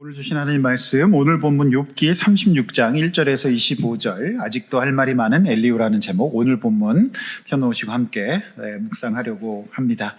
오늘 주신 하나님 말씀, 오늘 본문 욥기 36장 1절에서 25절, 아직도 할 말이 많은 엘리후라는 제목, 오늘 본문 펴놓으시고 함께 묵상하려고 합니다.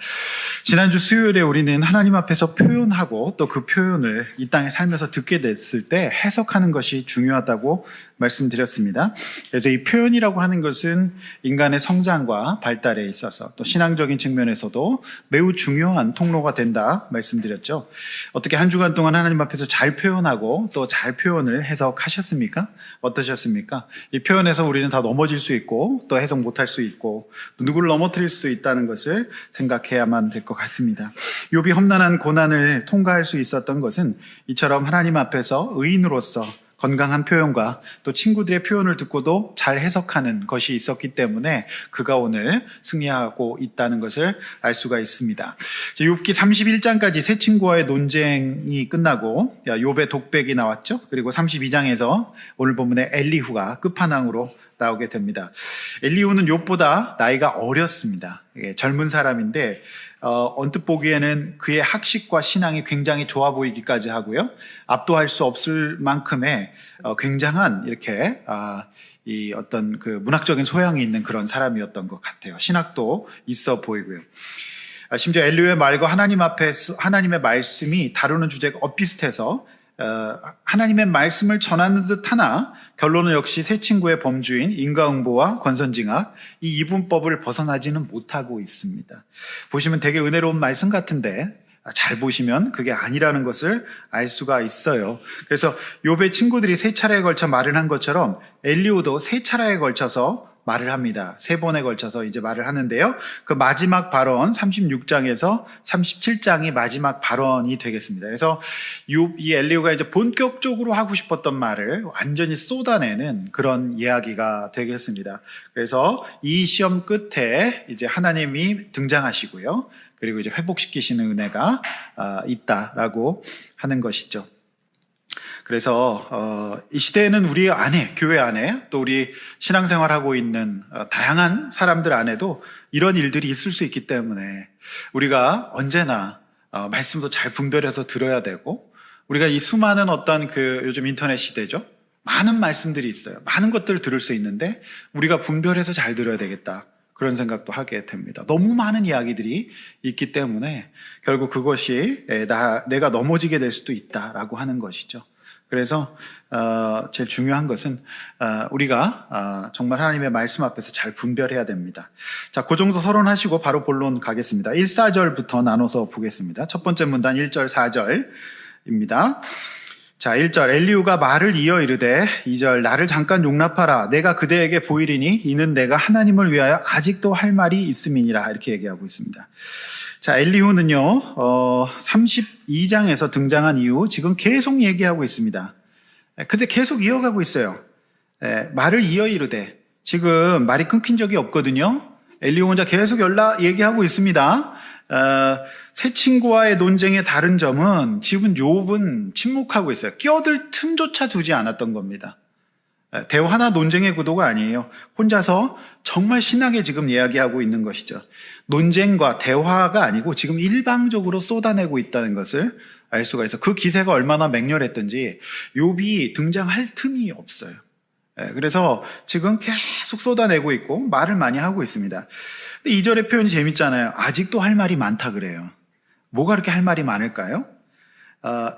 지난주 수요일에 우리는 하나님 앞에서 표현하고 또 그 표현을 이 땅에 살면서 듣게 됐을 때 해석하는 것이 중요하다고 말씀드렸습니다. 그래서 이 표현이라고 하는 것은 인간의 성장과 발달에 있어서 또 신앙적인 측면에서도 매우 중요한 통로가 된다 말씀드렸죠. 어떻게 한 주간 동안 하나님 앞에서 잘 표현하고 또 잘 표현을 해석하셨습니까? 어떠셨습니까? 이 표현에서 우리는 다 넘어질 수 있고 또 해석 못할 수 있고 또 누구를 넘어뜨릴 수도 있다는 것을 생각해야만 될 것 같습니다. 욥이 험난한 고난을 통과할 수 있었던 것은 이처럼 하나님 앞에서 의인으로서 건강한 표현과 또 친구들의 표현을 듣고도 잘 해석하는 것이 있었기 때문에 그가 오늘 승리하고 있다는 것을 알 수가 있습니다. 욥기 31장까지 세 친구와의 논쟁이 끝나고 욥의 독백이 나왔죠. 그리고 32장에서 오늘 본문에 엘리후가 끝판왕으로 나오게 됩니다. 엘리후는 욥보다 나이가 어렸습니다. 젊은 사람인데 언뜻 보기에는 그의 학식과 신앙이 굉장히 좋아 보이기까지 하고요. 압도할 수 없을 만큼의 굉장한 이렇게 이 어떤 그 문학적인 소양이 있는 그런 사람이었던 것 같아요. 신학도 있어 보이고요. 심지어 엘리후의 말과 하나님 앞에서 하나님의 말씀이 다루는 주제가 엇비슷해서 하나님의 말씀을 전하는 듯 하나 결론은 역시 세 친구의 범주인 인과응보와 권선징악 이 이분법을 벗어나지는 못하고 있습니다. 보시면 되게 은혜로운 말씀 같은데 잘 보시면 그게 아니라는 것을 알 수가 있어요. 그래서 욥의 친구들이 세 차례에 걸쳐 말을 한 것처럼 엘리후도 세 차례에 걸쳐서 말을 합니다. 세 번에 걸쳐서 이제 말을 하는데요. 그 마지막 발언 36장에서 37장이 마지막 발언이 되겠습니다. 그래서 이 엘리후가 이제 본격적으로 하고 싶었던 말을 완전히 쏟아내는 그런 이야기가 되겠습니다. 그래서 이 시험 끝에 이제 하나님이 등장하시고요. 그리고 이제 회복시키시는 은혜가 있다라고 하는 것이죠. 그래서 이 시대에는 우리 안에, 교회 안에 또 우리 신앙생활하고 있는 다양한 사람들 안에도 이런 일들이 있을 수 있기 때문에 우리가 언제나 말씀도 잘 분별해서 들어야 되고 우리가 이 수많은 어떤 그 요즘 인터넷 시대죠. 많은 말씀들이 있어요. 많은 것들을 들을 수 있는데 우리가 분별해서 잘 들어야 되겠다. 그런 생각도 하게 됩니다. 너무 많은 이야기들이 있기 때문에 결국 그것이 내가 넘어지게 될 수도 있다라고 하는 것이죠. 그래서 제일 중요한 것은 우리가 정말 하나님의 말씀 앞에서 잘 분별해야 됩니다. 자, 그 정도 서론하시고 바로 본론 가겠습니다. 1, 4절부터 나눠서 보겠습니다. 첫 번째 문단 1절, 4절입니다. 자, 1절 엘리후가 말을 이어 이르되 2절 나를 잠깐 용납하라 내가 그대에게 보이리니 이는 내가 하나님을 위하여 아직도 할 말이 있음이니라 이렇게 얘기하고 있습니다. 자, 엘리후는요 32장에서 등장한 이후 지금 계속 얘기하고 있습니다. 근데 계속 이어가고 있어요. 말을 이어 이르되 지금 말이 끊긴 적이 없거든요. 엘리후 혼자 계속 얘기하고 있습니다. 새 친구와의 논쟁의 다른 점은 지금 욥은 침묵하고 있어요. 끼어들 틈조차 두지 않았던 겁니다. 대화나 논쟁의 구도가 아니에요. 혼자서 정말 신나게 지금 이야기하고 있는 것이죠. 논쟁과 대화가 아니고 지금 일방적으로 쏟아내고 있다는 것을 알 수가 있어요. 그 기세가 얼마나 맹렬했던지 욥이 등장할 틈이 없어요. 그래서 지금 계속 쏟아내고 있고 말을 많이 하고 있습니다. 2절의 표현이 재밌잖아요. 아직도 할 말이 많다 그래요. 뭐가 그렇게 할 말이 많을까요?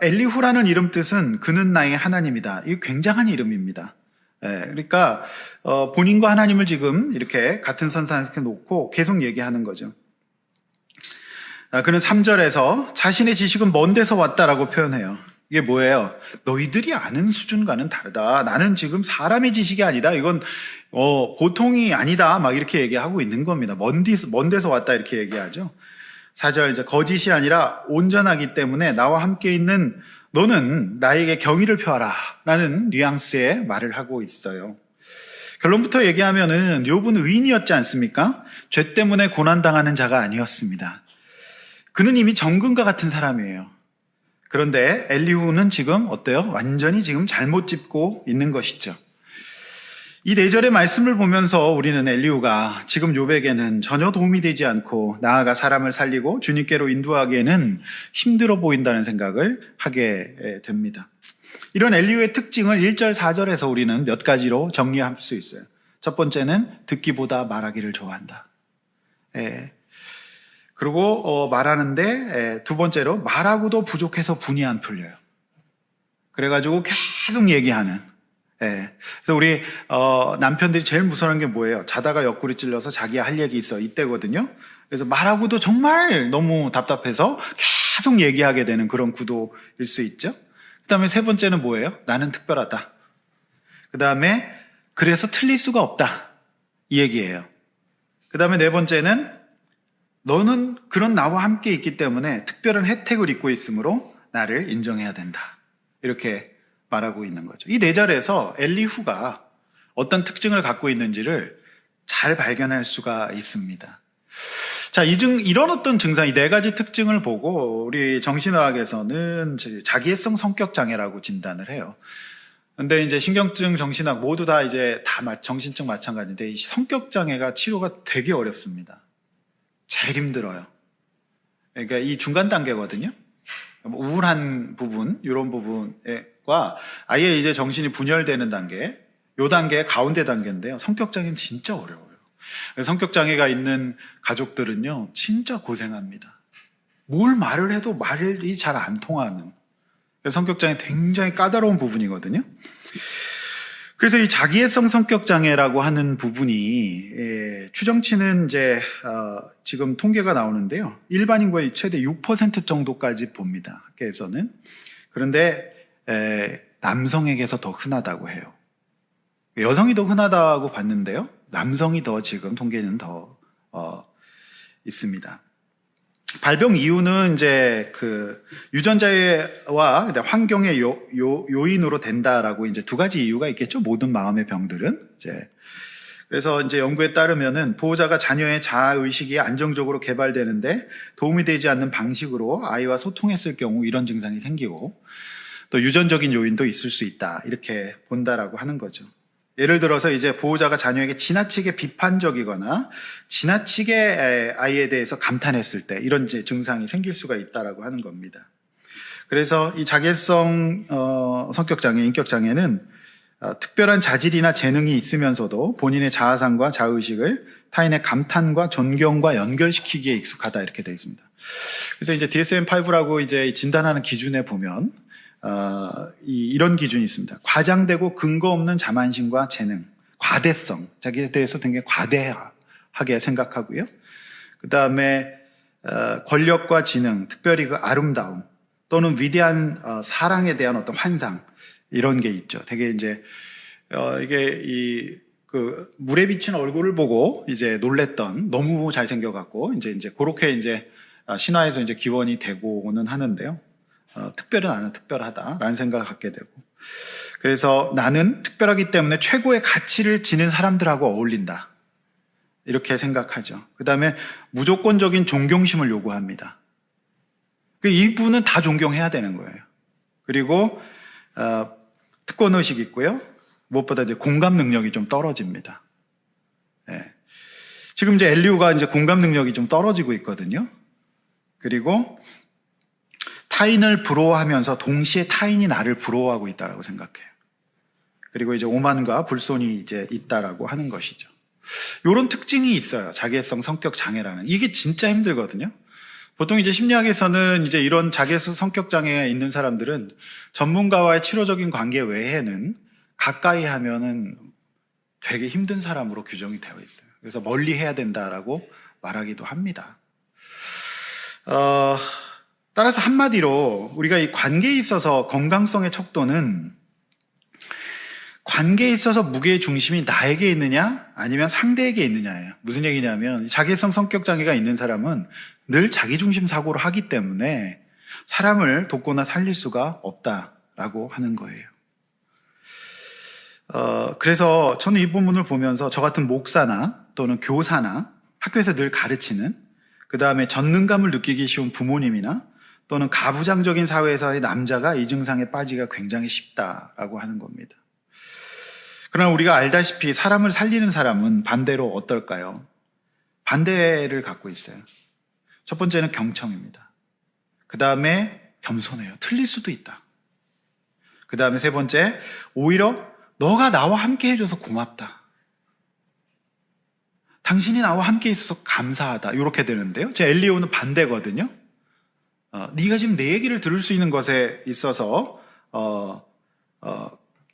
엘리후라는 이름 뜻은 그는 나의 하나님이다. 이거 굉장한 이름입니다. 그러니까 본인과 하나님을 지금 이렇게 같은 선상에 놓고 계속 얘기하는 거죠. 그는 3절에서 자신의 지식은 먼 데서 왔다라고 표현해요. 이게 뭐예요? 너희들이 아는 수준과는 다르다. 나는 지금 사람의 지식이 아니다. 이건 보통이 아니다. 막 이렇게 얘기하고 있는 겁니다. 먼 데서 왔다 이렇게 얘기하죠. 4절 이제 거짓이 아니라 온전하기 때문에 나와 함께 있는 너는 나에게 경의를 표하라 라는 뉘앙스의 말을 하고 있어요. 결론부터 얘기하면은 욥은 의인이었지 않습니까? 죄 때문에 고난당하는 자가 아니었습니다. 그는 이미 정금과 같은 사람이에요. 그런데 엘리후는 지금 어때요? 완전히 지금 잘못 짚고 있는 것이죠. 이 4절의 말씀을 보면서 우리는 엘리후가 지금 욥에게는 전혀 도움이 되지 않고 나아가 사람을 살리고 주님께로 인도하기에는 힘들어 보인다는 생각을 하게 됩니다. 이런 엘리후의 특징을 1절, 4절에서 우리는 몇 가지로 정리할 수 있어요. 첫 번째는 듣기보다 말하기를 좋아한다. 그리고 말하는데 두 번째로 말하고도 부족해서 분이 안 풀려요. 그래가지고 계속 얘기하는. 그래서 우리 남편들이 제일 무서운 게 뭐예요? 자다가 옆구리 찔러서 자기가 할 얘기 있어 이때거든요. 그래서 말하고도 정말 너무 답답해서 계속 얘기하게 되는 그런 구도일 수 있죠. 그 다음에 세 번째는 뭐예요? 나는 특별하다. 그 다음에 그래서 틀릴 수가 없다. 이 얘기예요. 그 다음에 네 번째는 너는 그런 나와 함께 있기 때문에 특별한 혜택을 입고 있으므로 나를 인정해야 된다. 이렇게 말하고 있는 거죠. 이 4절에서 엘리후가 어떤 특징을 갖고 있는지를 잘 발견할 수가 있습니다. 자, 이런 어떤 증상, 이 4가지 특징을 보고 우리 정신의학에서는 자기애성 성격 장애라고 진단을 해요. 근데 이제 신경증, 정신학 모두 다 이제 다 정신증 마찬가지인데 이 성격 장애가 치료가 되게 어렵습니다. 제일 힘들어요. 그러니까 이 중간 단계거든요. 우울한 부분, 이런 부분과 아예 이제 정신이 분열되는 단계, 요 단계 가운데 단계인데요. 성격 장애는 진짜 어려워요. 성격 장애가 있는 가족들은요, 진짜 고생합니다. 뭘 말을 해도 말이 잘 안 통하는. 성격 장애 굉장히 까다로운 부분이거든요. 그래서 이 자기애성 성격 장애라고 하는 부분이 추정치는 이제 지금 통계가 나오는데요. 일반 인구의 최대 6% 정도까지 봅니다. 학계에서는. 그런데 남성에게서 더 흔하다고 해요. 여성이 더 흔하다고 봤는데요. 남성이 더 지금 통계는 더 있습니다. 발병 이유는 이제 그 유전자와 환경의 요인으로 된다라고 이제 2가지 이유가 있겠죠. 모든 마음의 병들은 그래서 이제 연구에 따르면은 보호자가 자녀의 자아 의식이 안정적으로 개발되는데 도움이 되지 않는 방식으로 아이와 소통했을 경우 이런 증상이 생기고 또 유전적인 요인도 있을 수 있다 이렇게 본다라고 하는 거죠. 예를 들어서 이제 보호자가 자녀에게 지나치게 비판적이거나 지나치게 아이에 대해서 감탄했을 때 이런 이제 증상이 생길 수가 있다라고 하는 겁니다. 그래서 이 자기애성 성격 장애, 인격 장애는 특별한 자질이나 재능이 있으면서도 본인의 자아상과 자의식을 타인의 감탄과 존경과 연결시키기에 익숙하다 이렇게 되어 있습니다. 그래서 이제 DSM-5라고 이제 진단하는 기준에 보면 이런 기준이 있습니다. 과장되고 근거 없는 자만심과 재능, 과대성, 자기에 대해서 되게 과대하게 생각하고요. 그 다음에 권력과 지능, 특별히 그 아름다움 또는 위대한 사랑에 대한 어떤 환상 이런 게 있죠. 되게 이제 이게 그 물에 비친 얼굴을 보고 이제 놀랬던 너무 잘생겨갖고 이제 그렇게 이제 신화에서 이제 기원이 되고는 하는데요. 특별한 나는 특별하다라는 생각을 갖게 되고 그래서 나는 특별하기 때문에 최고의 가치를 지닌 사람들하고 어울린다 이렇게 생각하죠. 그 다음에 무조건적인 존경심을 요구합니다. 이분은 다 존경해야 되는 거예요. 그리고 특권의식이 있고요. 무엇보다 이제 공감 능력이 좀 떨어집니다. 지금 이제 엘리후가 이제 공감 능력이 좀 떨어지고 있거든요. 그리고 타인을 부러워하면서 동시에 타인이 나를 부러워하고 있다라고 생각해요. 그리고 이제 오만과 불손이 이제 있다라고 하는 것이죠. 이런 특징이 있어요. 자기애성 성격 장애라는. 이게 진짜 힘들거든요. 보통 이제 심리학에서는 이제 이런 자기애성 성격 장애가 있는 사람들은 전문가와의 치료적인 관계 외에는 가까이 하면은 되게 힘든 사람으로 규정이 되어 있어요. 그래서 멀리 해야 된다라고 말하기도 합니다. 따라서 한마디로 우리가 이 관계에 있어서 건강성의 척도는 관계에 있어서 무게의 중심이 나에게 있느냐 아니면 상대에게 있느냐예요. 무슨 얘기냐면 자기애성 성격 장애가 있는 사람은 늘 자기중심 사고를 하기 때문에 사람을 돕거나 살릴 수가 없다라고 하는 거예요. 그래서 저는 이 부분을 보면서 저 같은 목사나 또는 교사나 학교에서 늘 가르치는 그 다음에 전능감을 느끼기 쉬운 부모님이나 또는 가부장적인 사회에서의 남자가 이 증상에 빠지기가 굉장히 쉽다라고 하는 겁니다. 그러나 우리가 알다시피 사람을 살리는 사람은 반대로 어떨까요? 반대를 갖고 있어요. 첫 번째는 경청입니다. 그 다음에 겸손해요. 틀릴 수도 있다. 그 다음에 세 번째, 오히려 너가 나와 함께 해줘서 고맙다. 당신이 나와 함께 있어서 감사하다. 이렇게 되는데요. 제 엘리오는 반대거든요. 네가 지금 내 얘기를 들을 수 있는 것에 있어서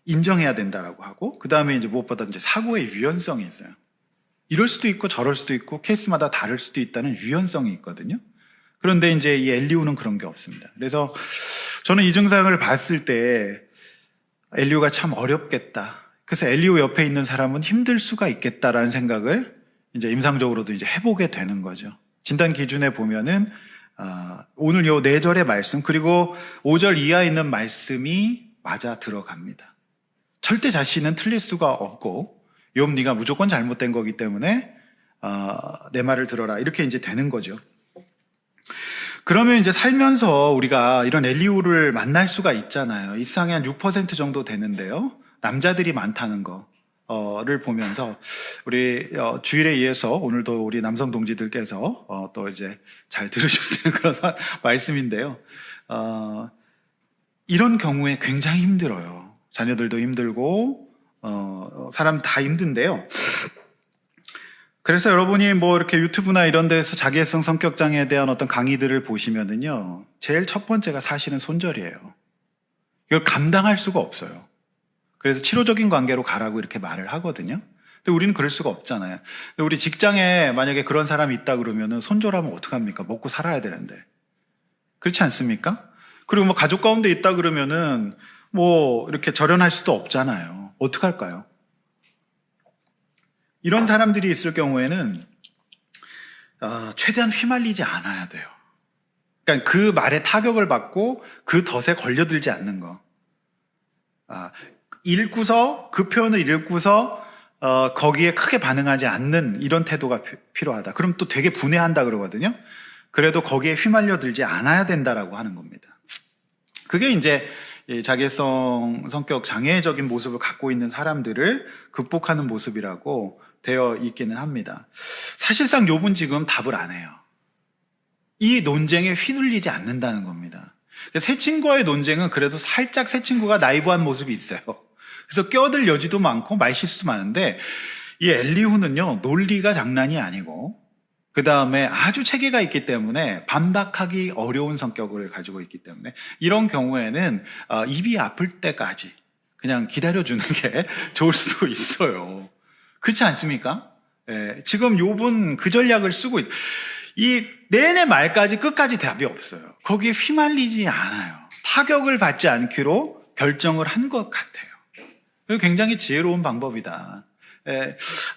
인정해야 된다라고 하고, 그 다음에 이제 무엇보다 이제 사고의 유연성이 있어요. 이럴 수도 있고 저럴 수도 있고 케이스마다 다를 수도 있다는 유연성이 있거든요. 그런데 이제 이 엘리오는 그런 게 없습니다. 그래서 저는 이 증상을 봤을 때 엘리오가 참 어렵겠다. 그래서 엘리오 옆에 있는 사람은 힘들 수가 있겠다라는 생각을 이제 임상적으로도 이제 해보게 되는 거죠. 진단 기준에 보면은 오늘 요 4절의 말씀 그리고 5절 이하에 있는 말씀이 맞아 들어갑니다. 절대 자신은 틀릴 수가 없고 욥 네가 무조건 잘못된 거기 때문에 내 말을 들어라 이렇게 이제 되는 거죠. 그러면 이제 살면서 우리가 이런 엘리후를 만날 수가 있잖아요. 이 세상에 한 6% 정도 되는데요. 남자들이 많다는 거를 보면서 우리 주일에 의해서 오늘도 우리 남성 동지들께서 또 이제 잘 들으셔야 되는 그런 말씀인데요. 이런 경우에 굉장히 힘들어요. 자녀들도 힘들고 사람 다 힘든데요. 그래서 여러분이 뭐 이렇게 유튜브나 이런 데서 자기애성 성격장애에 대한 어떤 강의들을 보시면은요, 제일 첫 번째가 사실은 손절이에요. 이걸 감당할 수가 없어요. 그래서 치료적인 관계로 가라고 이렇게 말을 하거든요. 근데 우리는 그럴 수가 없잖아요. 근데 우리 직장에 만약에 그런 사람이 있다 그러면은 손절하면 어떡합니까? 먹고 살아야 되는데. 그렇지 않습니까? 그리고 뭐 가족 가운데 있다 그러면은 뭐 이렇게 절연할 수도 없잖아요. 어떡할까요? 이런 사람들이 있을 경우에는 최대한 휘말리지 않아야 돼요. 그러니까 그 말에 타격을 받고 그 덫에 걸려들지 않는 거. 읽고서 그 표현을 읽고서 거기에 크게 반응하지 않는 이런 태도가 필요하다. 그럼 또 되게 분해한다 그러거든요. 그래도 거기에 휘말려들지 않아야 된다라고 하는 겁니다. 그게 이제 자기애성 성격 장애적인 모습을 갖고 있는 사람들을 극복하는 모습이라고 되어 있기는 합니다. 사실상 욥은 지금 답을 안 해요. 이 논쟁에 휘둘리지 않는다는 겁니다. 새 친구와의 논쟁은 그래도 살짝 새 친구가 나이브한 모습이 있어요. 그래서 껴들 여지도 많고 말실수도 많은데 이 엘리후는요, 논리가 장난이 아니고 그 다음에 아주 체계가 있기 때문에 반박하기 어려운 성격을 가지고 있기 때문에 이런 경우에는 입이 아플 때까지 그냥 기다려주는 게 좋을 수도 있어요. 그렇지 않습니까? 지금 욥은 그 전략을 쓰고 있어요. 이 내내 말까지 끝까지 답이 없어요. 거기에 휘말리지 않아요. 타격을 받지 않기로 결정을 한 것 같아요. 굉장히 지혜로운 방법이다.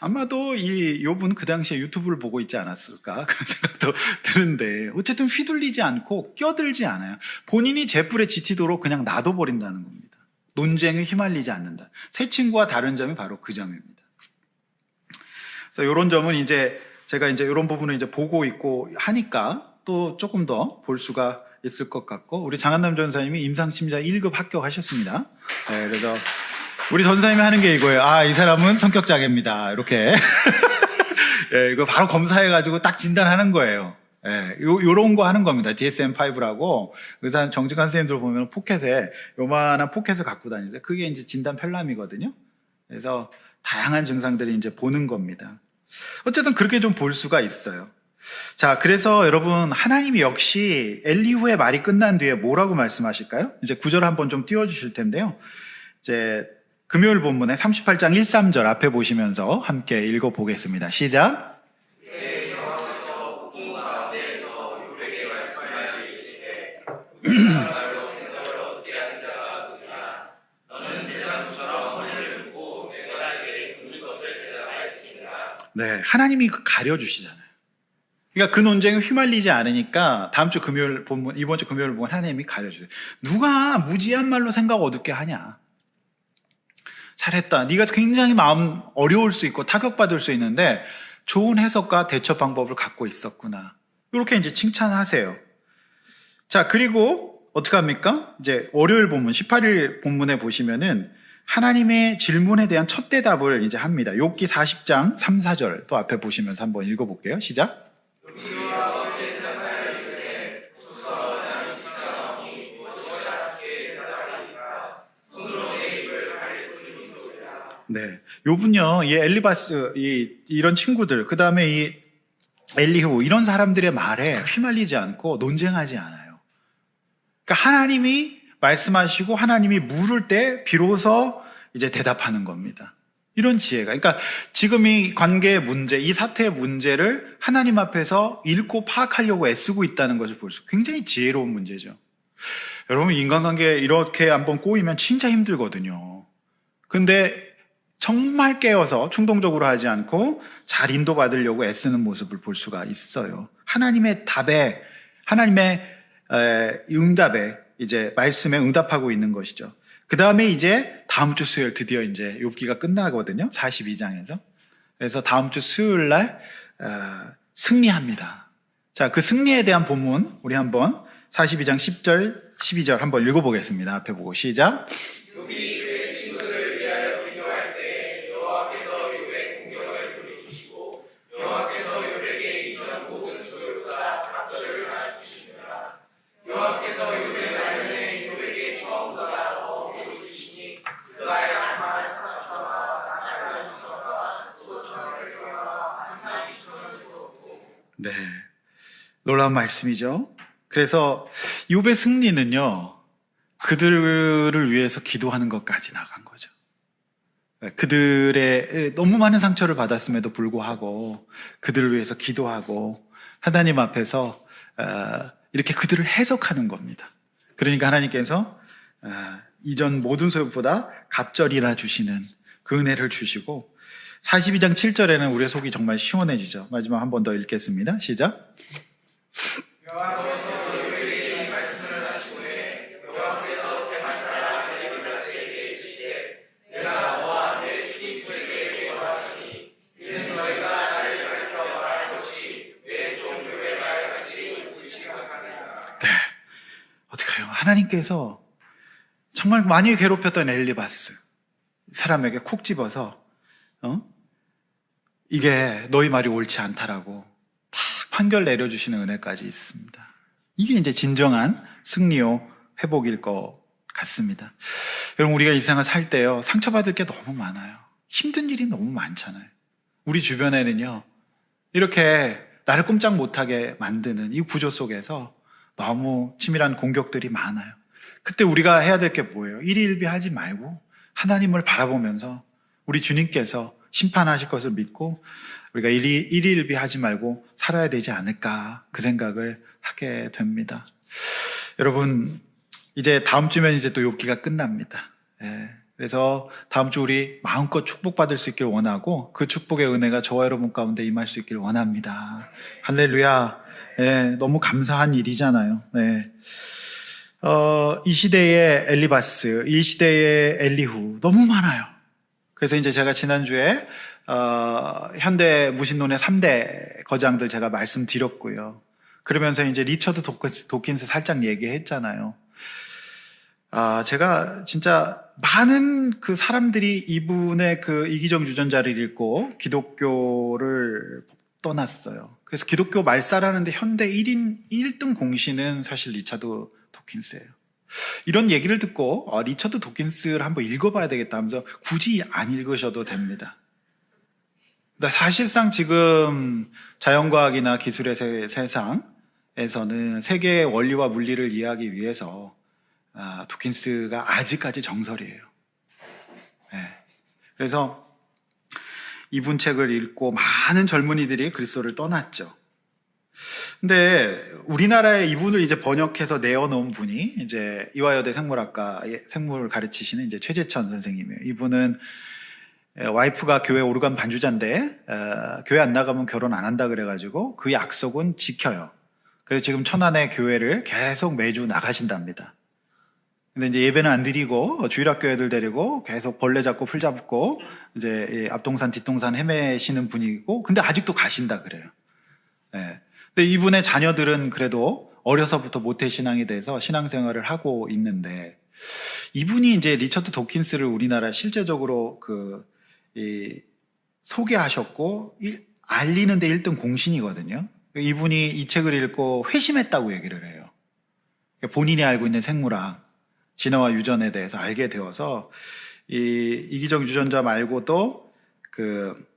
아마도 이 욥은 그 당시에 유튜브를 보고 있지 않았을까 그런 생각도 드는데 어쨌든 휘둘리지 않고 껴들지 않아요. 본인이 제풀에 지치도록 그냥 놔둬버린다는 겁니다. 논쟁에 휘말리지 않는다. 새 친구와 다른 점이 바로 그 점입니다. 그래서 이런 점은 이제 제가 이제 이런 부분을 이제 보고 있고 하니까 또 조금 더 볼 수가 있을 것 같고 우리 장한남 전사님이 임상심리자 1급 합격하셨습니다. 그래서 우리 전사님이 하는 게 이거예요. 이 사람은 성격장애입니다. 이렇게. 이거 바로 검사해가지고 딱 진단하는 거예요. 요런 거 하는 겁니다. DSM-5라고. 의사 정직한 선생님들 보면 포켓에, 요만한 포켓을 갖고 다니는데, 그게 이제 진단 편람이거든요. 그래서 다양한 증상들을 이제 보는 겁니다. 어쨌든 그렇게 좀 볼 수가 있어요. 자, 그래서 여러분, 하나님이 역시 엘리후의 말이 끝난 뒤에 뭐라고 말씀하실까요? 이제 9절 한번 좀 띄워주실 텐데요. 이제 금요일 본문에 38장 1, 3절 앞에 보시면서 함께 읽어보겠습니다. 시작. 네, 하나님이 가려주시잖아요. 그러니까 그 논쟁에 휘말리지 않으니까 다음 주 금요일 본문, 이번 주 금요일 본문 하나님이 가려주세요. 누가 무지한 말로 생각 어둡게 하냐? 잘했다. 네가 굉장히 마음 어려울 수 있고 타격받을 수 있는데 좋은 해석과 대처 방법을 갖고 있었구나. 이렇게 이제 칭찬하세요. 자, 그리고 어떻게 합니까? 이제 월요일 본문, 18일 본문에 보시면은 하나님의 질문에 대한 첫 대답을 이제 합니다. 욥기 40장 3, 4절 또 앞에 보시면서 한번 읽어볼게요. 시작. 네, 욥은요, 이 엘리바스, 이런 친구들, 그 다음에 이 엘리후 이런 사람들의 말에 휘말리지 않고 논쟁하지 않아요. 그러니까 하나님이 말씀하시고 하나님이 물을 때 비로소 이제 대답하는 겁니다. 이런 지혜가. 그러니까 지금 이 관계의 문제, 이 사태의 문제를 하나님 앞에서 읽고 파악하려고 애쓰고 있다는 것을 볼 수, 굉장히 지혜로운 문제죠. 여러분, 인간관계에 이렇게 한번 꼬이면 진짜 힘들거든요. 근데 정말 깨어서 충동적으로 하지 않고 잘 인도받으려고 애쓰는 모습을 볼 수가 있어요. 하나님의 답에, 하나님의 응답에, 이제 말씀에 응답하고 있는 것이죠. 그 다음에 이제 다음 주 수요일 드디어 이제 욥기가 끝나거든요. 42장에서. 그래서 다음 주 수요일 날 승리합니다. 자, 그 승리에 대한 본문 우리 한번 42장 10절, 12절 한번 읽어보겠습니다. 앞에 보고 시작. 욥이 그의 친구들을 위하여 기도할 때 여호와께서 욥의 공경을 돌이키시고 여호와께서 욥에게 이전 모든 소유보다 갑절을 하나 주십니다. 여호와께서 욥의 말년에 욥에게 처음보다 더 보여주시니 그가의 악마한 사천과 나가는 천과 소천을 경영하여 한 이천을 두었고. 네, 놀라운 말씀이죠. 그래서 욥의 승리는요, 그들을 위해서 기도하는 것까지 나간 거죠. 그들의 너무 많은 상처를 받았음에도 불구하고 그들을 위해서 기도하고 하나님 앞에서 이렇게 그들을 해석하는 겁니다. 그러니까 하나님께서 이전 모든 소유보다 갑절이나 주시는 그 은혜를 주시고, 42장 7절에는 우리의 속이 정말 시원해지죠. 마지막 한 번 더 읽겠습니다. 시작. 하나님께서 정말 많이 괴롭혔던 엘리바스 사람에게 콕 집어서 이게 너희 말이 옳지 않다라고 다 판결 내려주시는 은혜까지 있습니다. 이게 이제 진정한 승리요 회복일 것 같습니다. 여러분, 우리가 이 세상을 살 때요, 상처받을 게 너무 많아요. 힘든 일이 너무 많잖아요. 우리 주변에는요, 이렇게 나를 꼼짝 못하게 만드는 이 구조 속에서 너무 치밀한 공격들이 많아요. 그때 우리가 해야 될 게 뭐예요? 일희일비하지 말고 하나님을 바라보면서 우리 주님께서 심판하실 것을 믿고 우리가 일희일비하지 말고 살아야 되지 않을까, 그 생각을 하게 됩니다. 여러분, 이제 다음 주면 이제 또 욥기가 끝납니다. 그래서 다음 주 우리 마음껏 축복받을 수 있길 원하고 그 축복의 은혜가 저와 여러분 가운데 임할 수 있길 원합니다. 할렐루야. 너무 감사한 일이잖아요. 이 시대의 엘리바스, 이 시대의 엘리후 너무 많아요. 그래서 이제 제가 지난주에 현대 무신론의 3대 거장들 제가 말씀드렸고요. 그러면서 이제 리처드 도킨스 살짝 얘기했잖아요. 제가 진짜 많은 그 사람들이 이분의 그 이기적 유전자를 읽고 기독교를 떠났어요. 그래서 기독교 말살하는데 현대 1등 공신은 사실 리처드 도킨스예요. 이런 얘기를 듣고 리처드 도킨스를 한번 읽어봐야 되겠다 하면서 굳이 안 읽으셔도 됩니다. 사실상 지금 자연과학이나 기술의 세상에서는 세계의 원리와 물리를 이해하기 위해서 도킨스가 아직까지 정설이에요. 그래서 이분 책을 읽고 많은 젊은이들이 그리스도를 떠났죠. 근데 우리나라에 이분을 이제 번역해서 내어놓은 분이 이제 이화여대 생물학과의 생물을 가르치시는 이제 최재천 선생님이에요. 이분은 와이프가 교회 오르간 반주자인데 교회 안 나가면 결혼 안 한다 그래가지고 그 약속은 지켜요. 그래서 지금 천안의 교회를 계속 매주 나가신답니다. 근데 이제 예배는 안 드리고 주일학교 애들 데리고 계속 벌레 잡고 풀 잡고 이제 앞동산 뒷동산 헤매시는 분이고, 근데 아직도 가신다 그래요. 근데 이분의 자녀들은 그래도 어려서부터 모태신앙이 돼서 신앙생활을 하고 있는데, 이분이 이제 리처드 도킨스를 우리나라 실제적으로 소개하셨고 알리는데 1등 공신이거든요. 이분이 이 책을 읽고 회심했다고 얘기를 해요. 본인이 알고 있는 생물학, 진화와 유전에 대해서 알게 되어서 이기적 유전자 말고도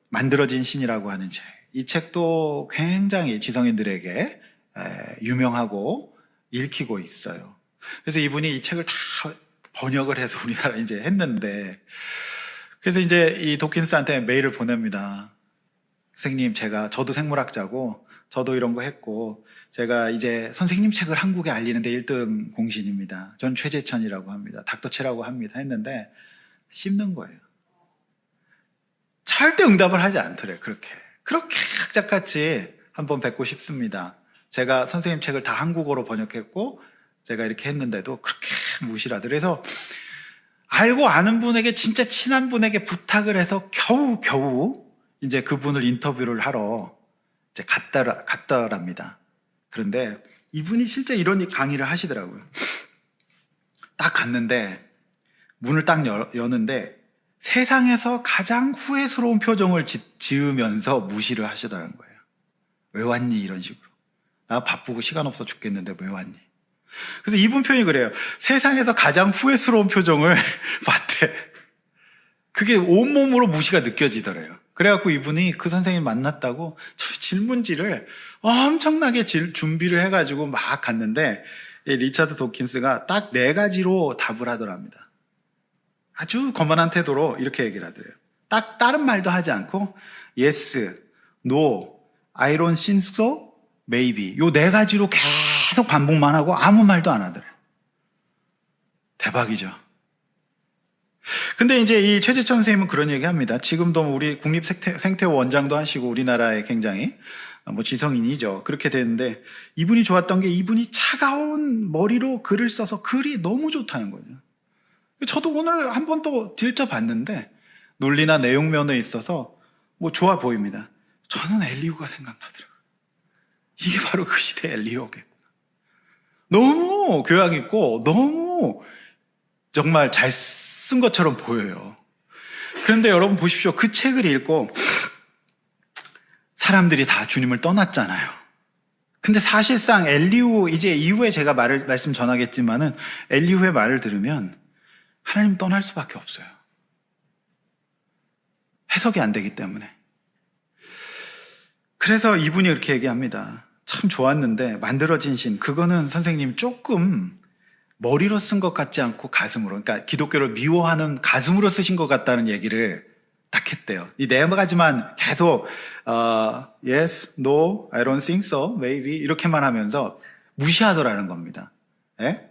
만들어진 신이라고 하는 책, 이 책도 굉장히 지성인들에게 유명하고 읽히고 있어요. 그래서 이분이 이 책을 다 번역을 해서 우리나라 이제 했는데, 그래서 이제 이 도킨스한테 메일을 보냅니다. 선생님, 저도 생물학자고 저도 이런 거 했고 제가 이제 선생님 책을 한국에 알리는데 1등 공신입니다. 전 최재천이라고 합니다. 닥터체라고 합니다. 했는데 씹는 거예요. 절대 응답을 하지 않더래요. 그렇게 학자같이 한번 뵙고 싶습니다. 제가 선생님 책을 다 한국어로 번역했고 제가 이렇게 했는데도 그렇게 무시를 하더래요. 그래서 알고 아는 분에게, 진짜 친한 분에게 부탁을 해서 겨우 이제 그분을 인터뷰를 하러 이제 갔더랍니다. 그런데 이분이 실제 이런 강의를 하시더라고요. 딱 갔는데 문을 딱 여는데 세상에서 가장 후회스러운 표정을 지으면서 무시를 하시더라는 거예요. 왜 왔니? 이런 식으로. 나 바쁘고 시간 없어 죽겠는데 왜 왔니? 그래서 이분 표현이 그래요. 세상에서 가장 후회스러운 표정을 봤대. 그게 온몸으로 무시가 느껴지더래요. 그래갖고 이분이 그 선생님 만났다고 질문지를 엄청나게 준비를 해가지고 막 갔는데, 리처드 도킨스가 딱 4가지로 답을 하더랍니다. 아주 거만한 태도로 이렇게 얘기를 하더래요. 딱 다른 말도 하지 않고 yes, no, I don't think so, maybe, 요 4가지로 계속 반복만 하고 아무 말도 안 하더래요. 대박이죠. 근데 이제 이 최재천 선생님은 그런 얘기 합니다. 지금도 우리 국립생태원 원장도 하시고 우리나라에 굉장히 지성인이죠. 그렇게 되는데, 이분이 좋았던 게 이분이 차가운 머리로 글을 써서 글이 너무 좋다는 거죠. 저도 오늘 한 번 또 들춰봤는데 논리나 내용 면에 있어서 좋아 보입니다. 저는 엘리후가 생각나더라고요. 이게 바로 그 시대 엘리후겠구나. 너무 교양 있고 너무 정말 잘 쓴 것처럼 보여요. 그런데 여러분 보십시오. 그 책을 읽고 사람들이 다 주님을 떠났잖아요. 근데 사실상 엘리후, 이제 이후에 제가 말씀 전하겠지만은 엘리후의 말을 들으면 하나님 떠날 수밖에 없어요. 해석이 안 되기 때문에. 그래서 이분이 이렇게 얘기합니다. 참 좋았는데 만들어진 신, 그거는 선생님 조금 머리로 쓴 것 같지 않고 가슴으로, 그러니까 기독교를 미워하는 가슴으로 쓰신 것 같다는 얘기를 딱 했대요. 이 4가지만 계속 yes, no, I don't think so, maybe 이렇게만 하면서 무시하더라는 겁니다. 예?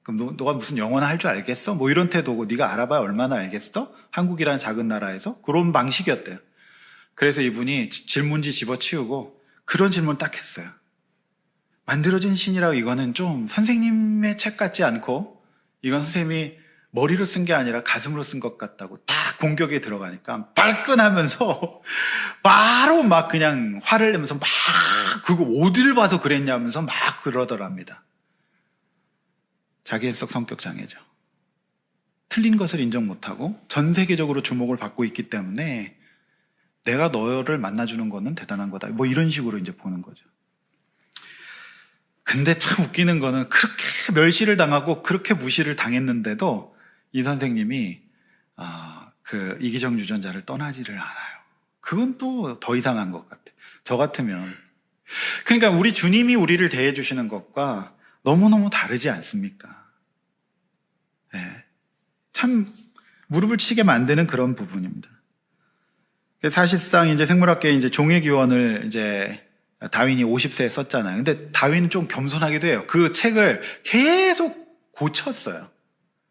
그럼 너가 무슨 영어나 할 줄 알겠어? 이런 태도고, 네가 알아봐야 얼마나 알겠어? 한국이라는 작은 나라에서? 그런 방식이었대요. 그래서 이분이 질문지 집어치우고 그런 질문 딱 했어요. 만들어진 신이라고, 이거는 좀 선생님의 책 같지 않고, 이건 선생님이 머리로 쓴 게 아니라 가슴으로 쓴 것 같다고 딱 공격에 들어가니까 발끈하면서 바로 막 그냥 화를 내면서 막, 그거 어디를 봐서 그랬냐면서 막 그러더랍니다. 자기애석 성격 장애죠. 틀린 것을 인정 못하고 전 세계적으로 주목을 받고 있기 때문에 내가 너를 만나주는 거는 대단한 거다. 이런 식으로 이제 보는 거죠. 근데 참 웃기는 거는 그렇게 멸시를 당하고 그렇게 무시를 당했는데도 이 선생님이 그 이기적 유전자를 떠나지를 않아요. 그건 또 더 이상한 것 같아. 저 같으면. 그러니까 우리 주님이 우리를 대해 주시는 것과 너무너무 다르지 않습니까? 네. 참 무릎을 치게 만드는 그런 부분입니다. 사실상 이제 생물학계 이제 종의 기원을 이제 다윈이 50세에 썼잖아요. 근데 다윈은 좀 겸손하기도 해요. 그 책을 계속 고쳤어요.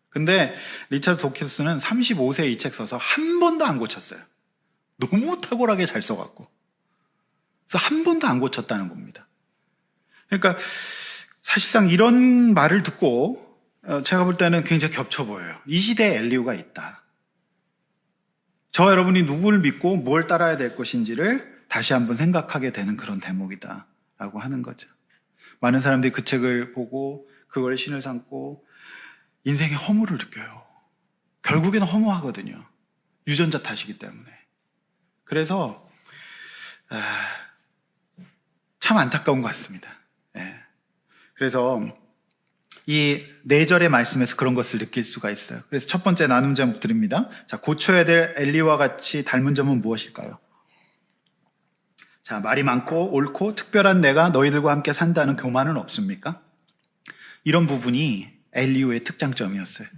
근데 리처드 도킨스는 35세에 이 책 써서 한 번도 안 고쳤어요. 너무 탁월하게 잘 써갖고. 그래서 한 번도 안 고쳤다는 겁니다. 그러니까 사실상 이런 말을 듣고 제가 볼 때는 굉장히 겹쳐 보여요. 이 시대에 엘리후가 있다. 저와 여러분이 누구를 믿고 뭘 따라야 될 것인지를 다시 한번 생각하게 되는 그런 대목이다 라고 하는 거죠. 많은 사람들이 그 책을 보고 그걸 신을 삼고 인생의 허무를 느껴요. 결국에는 허무하거든요. 유전자 탓이기 때문에. 그래서 참 안타까운 것 같습니다. 예. 그래서 이 4절의 말씀에서 그런 것을 느낄 수가 있어요. 그래서 첫 번째 나눔 제목 드립니다. 자, 고쳐야 될 엘리와 같이 닮은 점은 무엇일까요? 자, 말이 많고 옳고 특별한 내가 너희들과 함께 산다는 교만은 없습니까? 이런 부분이 엘리후의 특장점이었어요.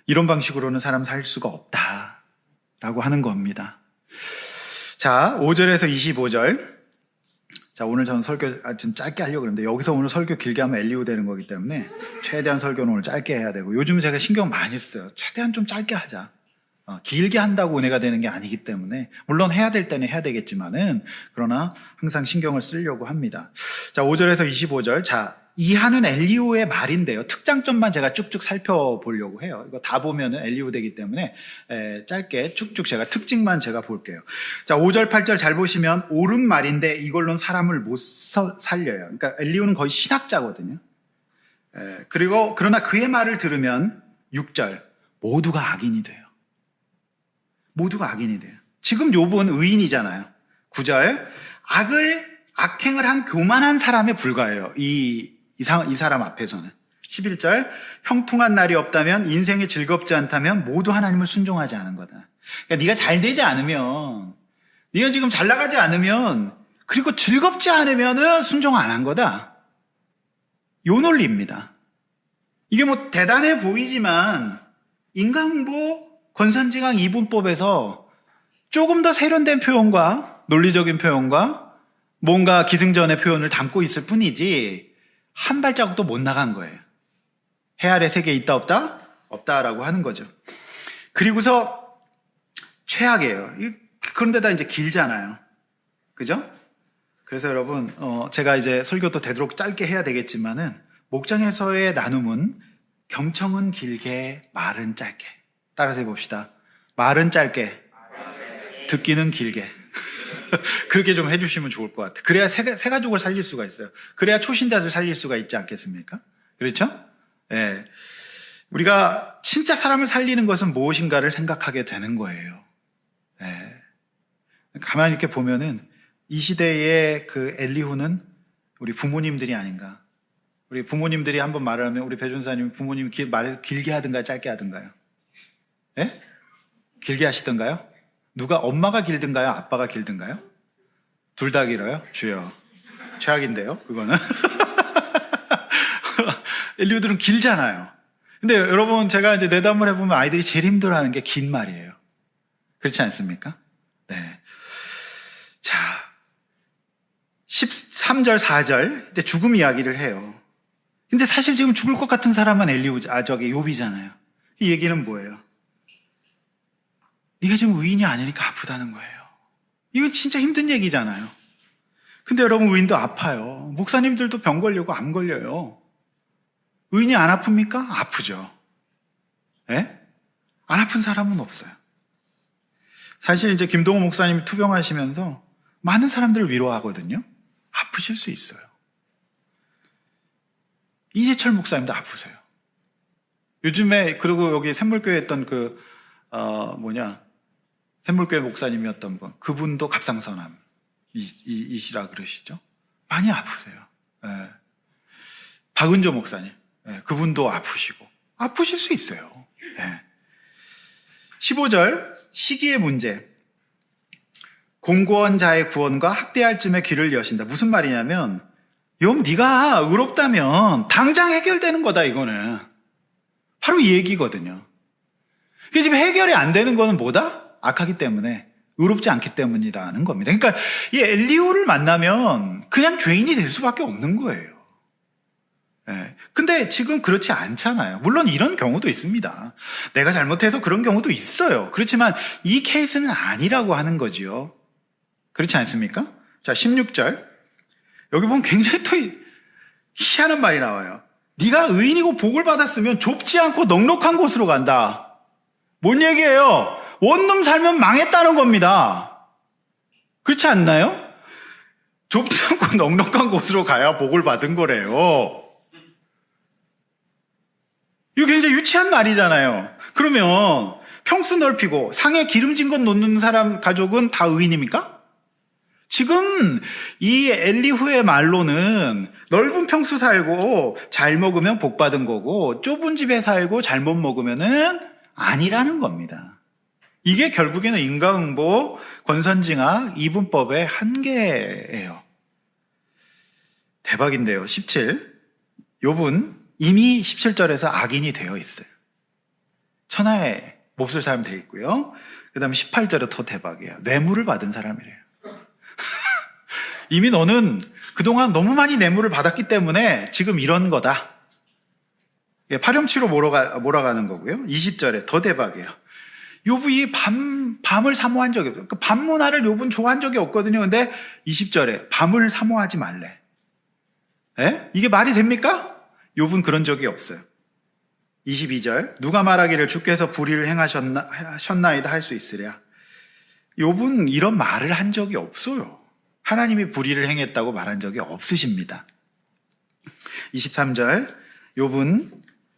이런 방식으로는 사람 살 수가 없다라고 하는 겁니다. 자, 5절에서 25절. 자, 오늘 저는 설교 좀 짧게 하려고 했는데 여기서 오늘 설교 길게 하면 엘리후 되는 거기 때문에 최대한 설교는 오늘 짧게 해야 되고, 요즘 제가 신경 많이 써요. 최대한 좀 짧게 하자. 길게 한다고 은혜가 되는 게 아니기 때문에, 물론 해야 될 때는 해야 되겠지만은, 그러나 항상 신경을 쓰려고 합니다. 자, 5절에서 25절. 자, 이하는 엘리후의 말인데요. 특장점만 제가 쭉쭉 살펴보려고 해요. 이거 다 보면은 엘리후 되기 때문에 짧게 쭉쭉 제가 특징만 제가 볼게요. 자, 5절, 8절 잘 보시면 옳은 말인데 이걸로는 사람을 못 살려요. 그러니까 엘리후는 거의 신학자거든요. 그리고 그러나 그의 말을 들으면 6절, 모두가 악인이 돼요. 모두가 악인이 돼요. 지금 욥은 의인이잖아요. 9절, 악행을 한 교만한 사람에 불과해요. 이 사람 앞에서는. 11절, 형통한 날이 없다면, 인생이 즐겁지 않다면 모두 하나님을 순종하지 않은 거다. 그러니까 네가 잘 되지 않으면, 네가 지금 잘 나가지 않으면, 그리고 즐겁지 않으면 순종 안 한 거다. 요 논리입니다. 이게 뭐 대단해 보이지만 인간보 권선징악 이분법에서 조금 더 세련된 표현과 논리적인 표현과 뭔가 기승전의 표현을 담고 있을 뿐이지 한 발자국도 못 나간 거예요. 해 아래 세계에 있다 없다? 없다라고 하는 거죠. 그리고서 최악이에요. 그런데다 이제 길잖아요. 그죠? 그래서 여러분, 제가 이제 설교도 되도록 짧게 해야 되겠지만은, 목장에서의 나눔은 경청은 길게, 말은 짧게. 따라서 해봅시다. 말은 짧게, 듣기는 길게. 그렇게 좀 해주시면 좋을 것 같아요. 그래야 새 가족을 살릴 수가 있어요. 그래야 초신자를 살릴 수가 있지 않겠습니까? 그렇죠? 예. 우리가 진짜 사람을 살리는 것은 무엇인가를 생각하게 되는 거예요. 예. 가만히 이렇게 보면은 이 시대의 그 엘리후는 우리 부모님들이 아닌가. 우리 부모님들이 한번 말을 하면, 우리 배준사님 부모님 말을 길게 하든가 짧게 하든가요? 예? 길게 하시던가요? 누가, 엄마가 길든가요? 아빠가 길든가요? 둘 다 길어요? 주여. 최악인데요, 그거는. 엘리후들은 길잖아요. 근데 여러분, 제가 이제 내담을 해보면 아이들이 제일 힘들어하는 게 긴 말이에요. 그렇지 않습니까? 네. 자, 13절, 4절, 이제 죽음 이야기를 해요. 근데 사실 지금 죽을 것 같은 사람은 욥이잖아요. 이 얘기는 뭐예요? 네가 지금 의인이 아니니까 아프다는 거예요. 이건 진짜 힘든 얘기잖아요. 근데 여러분, 의인도 아파요. 목사님들도 병 걸리고 암 걸려요. 의인이 안 아픕니까? 아프죠. 예? 안 아픈 사람은 없어요. 사실 이제 김동호 목사님이 투병하시면서 많은 사람들을 위로하거든요. 아프실 수 있어요. 이재철 목사님도 아프세요. 요즘에, 그리고 여기 샘물교회 했던 샘물교회 목사님이었던 분, 그분도 갑상선암이시라 그러시죠. 많이 아프세요. 예. 박은조 목사님, 예. 그분도 아프실 수 있어요. 예. 15절, 시기의 문제. 공고한 자의 구원과 학대할 쯤에 귀를 여신다. 무슨 말이냐면, 욥, 네가 의롭다면 당장 해결되는 거다, 이거는. 바로 이 얘기거든요. 그게 지금 해결이 안 되는 거는 뭐다? 악하기 때문에, 의롭지 않기 때문이라는 겁니다. 그러니까 이 엘리후를 만나면 그냥 죄인이 될 수밖에 없는 거예요. 예. 근데 지금 그렇지 않잖아요. 물론 이런 경우도 있습니다. 내가 잘못해서 그런 경우도 있어요. 그렇지만 이 케이스는 아니라고 하는 거지요. 그렇지 않습니까? 자, 16절. 여기 보면 굉장히 또 희한한 말이 나와요. 네가 의인이고 복을 받았으면 좁지 않고 넉넉한 곳으로 간다. 뭔 얘기예요? 원룸 살면 망했다는 겁니다. 그렇지 않나요? 좁지 않고 넉넉한 곳으로 가야 복을 받은 거래요. 이거 굉장히 유치한 말이잖아요. 그러면 평수 넓히고 상에 기름진 것 놓는 사람 가족은 다 의인입니까? 지금 이 엘리후의 말로는 넓은 평수 살고 잘 먹으면 복 받은 거고 좁은 집에 살고 잘못 먹으면은 아니라는 겁니다. 이게 결국에는 인과응보, 권선징악, 이분법의 한계예요. 대박인데요. 17. 욥은 이미 17절에서 악인이 되어 있어요. 천하에 몹쓸 사람 되어 있고요. 그 다음에 18절은 더 대박이에요. 뇌물을 받은 사람이래요. 이미 너는 그동안 너무 많이 뇌물을 받았기 때문에 지금 이런 거다. 파렴치로 몰아가는 거고요. 20절에 더 대박이에요. 욥이 밤을 사모한 적이 없어요. 그 밤 문화를 욥은 좋아한 적이 없거든요. 근데 20절에 밤을 사모하지 말래. 이게 말이 됩니까? 욥은 그런 적이 없어요. 22절 누가 말하기를 주께서 불의를 행하셨나이다 할 수 있으랴. 욥은 이런 말을 한 적이 없어요. 하나님이 불의를 행했다고 말한 적이 없으십니다. 23절 욥은